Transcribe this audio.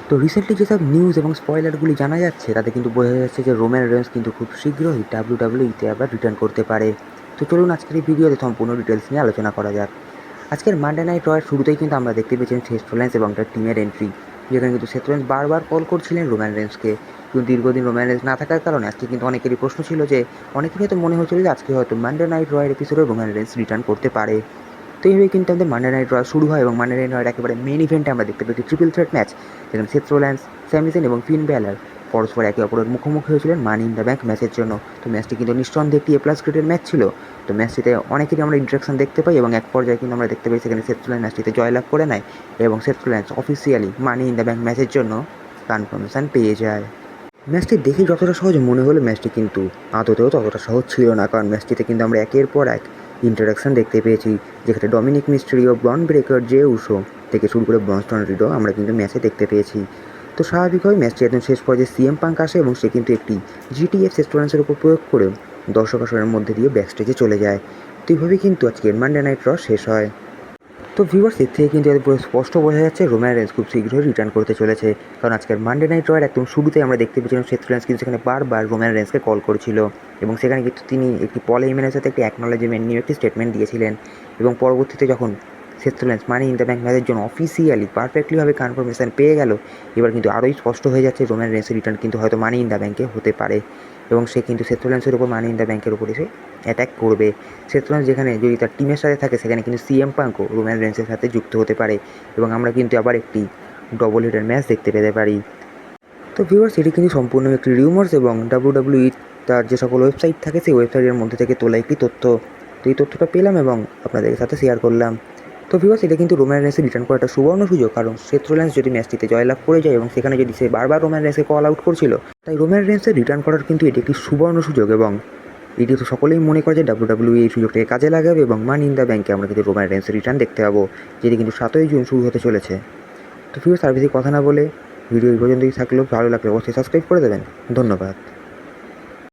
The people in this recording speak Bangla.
তো রিসেন্টলি যেসব নিউজ এবং স্পয়লারগুলি জানা যাচ্ছে তাতে কিন্তু বোঝা যাচ্ছে যে রোমান রেন্স কিন্তু খুব শীঘ্রই ডাব্লিউডাব্লিউইতে আবার রিটার্ন করতে পারে। তো চলুন আজকের এই ভিডিওতে সম্পূর্ণ ডিটেলস নিয়ে আলোচনা করা যাক। আজকের মানডে নাইট রয়ের শুরুতেই কিন্তু আমরা দেখতে পেয়েছিলাম সেথ রোলিন্স এবং তার টিমের এন্ট্রি, যেখানে কিন্তু সেথ রোলিন্স বারবার কল করছিলেন রোমান রেন্সকে। কিন্তু দীর্ঘদিন রোমান রেন্স না থাকার কারণে আজকে কিন্তু অনেকেরই প্রশ্ন ছিল যে অনেকেরই হয়তো মনে হচ্ছিল যে আজকে হয়তো মানডে নাইট রয়ের এপিসোডে রোমান রেন্স রিটার্ন করতে পারে। তো এইভাবে কিন্তু আমাদের মানডে নাইট র শুরু হয় এবং মানডে নাইট রয়ের একেবারে মেন ইভেন্টে আমরা দেখতে পাই ট্রিপল থ্রেট ম্যাচ, যেখানে সেথ রোলিন্স, স্যামি জাyn এবং ফিন ব্যালার পরস্পর একে অপরের মুখোমুখি হয়েছিলেন মানি ইন দ্য ব্যাংক ম্যাচের জন্য। তো ম্যাচটি কিন্তু নিঃসন্দেহে একটি A+ গ্রেডের ম্যাচ ছিল। তো ম্যাচটিতে অনেকেরই আমরা ইন্টারাকশন দেখতে পাই এবং এক পর্যায়ে কিন্তু আমরা দেখতে পাই সেখানে সেথ রোলিন্স ম্যাচটিতে জয়লাভ করে নেয় এবং Seth Rollins officially money in the bank ম্যাচের জন্য কনফার্মেশন পেয়ে যায়। ম্যাচটি দেখে যতটা সহজ মনে হলো ম্যাচটি কিন্তু আদতেও ততটা সহজ ছিল না, কারণ ম্যাচটিতে কিন্তু আমরা একের পর এক ইন্টারাকশন দেখতে পেয়েছি, যেখানে Dominik Mysterio, Bron Breakker, Jey Uso থেকে শুরু করে ব্রনস্টন রিডও আমরা কিন্তু ম্যাচে দেখতে পেয়েছি। তো স্বাভাবিকভাবে ম্যাচটি একদম শেষ পর্যায়ে সিএম পাঙ্ক আসে এবং সে কিন্তু একটি জিটিএফ সেস্টোরেন্সের উপর প্রয়োগ করে দর্শক আসনের মধ্যে দিয়ে ব্যাকস্টেজে চলে যায়। তো এইভাবেই কিন্তু আজকের মানডে নাইট র শেষ হয়। তো ভিউয়ার্স, এর থেকে কিন্তু পুরো স্পষ্ট বোঝা যাচ্ছে রোমান রেন্স খুব শীঘ্রই রিটার্ন করতে চলেছে, কারণ আজকের মানডে নাইট রয়ের একদম শুরুতেই আমরা দেখতে পেয়েছিলাম সেথ রোলিন্স কিন্তু সেখানে বারবার রোমান রেন্সকে কল করেছিল এবং সেখানে কিন্তু তিনি একটি পল হেইম্যানের সাথে একটি অ্যাকনোলেজমেন্ট নিয়ে একটি স্টেটমেন্ট দিয়েছিলেন এবং পরবর্তীতে যখন Seth Rollins money in the bank ম্যাচের জন্য অফিসিয়ালি পারফেক্টলিভাবে কনফার্মেশন পেয়ে গেল, এবার কিন্তু আরোই স্পষ্ট হয়ে যাচ্ছে রোমান রেন্সের রিটার্ন কিন্তু হয়তো মানি ইন দ্য ব্যাংকে হতে পারে এবং সে কিন্তু সেথ রোলিন্সের উপর মানি ইন দ্য ব্যাংকের উপর এসে অ্যাটাক করবে। সেথ রোলিন্স যেখানে যদি তার টিমের সাথে থাকে সেখানে কিন্তু সিএম পাঙ্কও রোমান রেন্সের সাথে যুক্ত হতে পারে এবং আমরা কিন্তু আবার একটি ডবল হিটের ম্যাচ দেখতে পেতে পারি। তো ভিউয়ার্স, এটি কিন্তু সম্পূর্ণ একটি রিউমার্স এবং ডাব্লিউডাব্লিউই তার যে সকল ওয়েবসাইট থাকে সেই ওয়েবসাইটের মধ্যে থেকে তোলা একটি তথ্য। তো এই তথ্যটা পেলাম এবং আপনাদের সাথে শেয়ার করলাম। তো ভিউয়ার্স, এটা কিন্তু রোমান রেন্সের রিটার্ন করাটা সুবর্ণ সুযোগ, কারণ সেথ রোলিন্স যদি ম্যাচটিতে জয়লাভ করে যায় এবং সেখানে যদি সে বারবার রোমান রেন্সকে কল আউট করছিল, তাই রোমান রেন্সের রিটার্ন করার কিন্তু এটি একটি সুবর্ণ সুযোগ এবং এটি তো সকলেই মনে করে যে ডাব্লিউডাব্লিউই এই সুযোগটাকে কাজে লাগাবে এবং মানি ইন দ্য ব্যাংকে আমরা কিন্তু রোমান রেন্সের রিটার্ন দেখতে পাবো, যেটি কিন্তু 7ই জুন শুরু হতে চলেছে। তো ভিউয়ার্স, আর বেশি কথা না বলে ভিডিও এই পর্যন্তই থাকলেও ভালো লাগলে অবশ্যই সাবস্ক্রাইব করে দেবেন। ধন্যবাদ।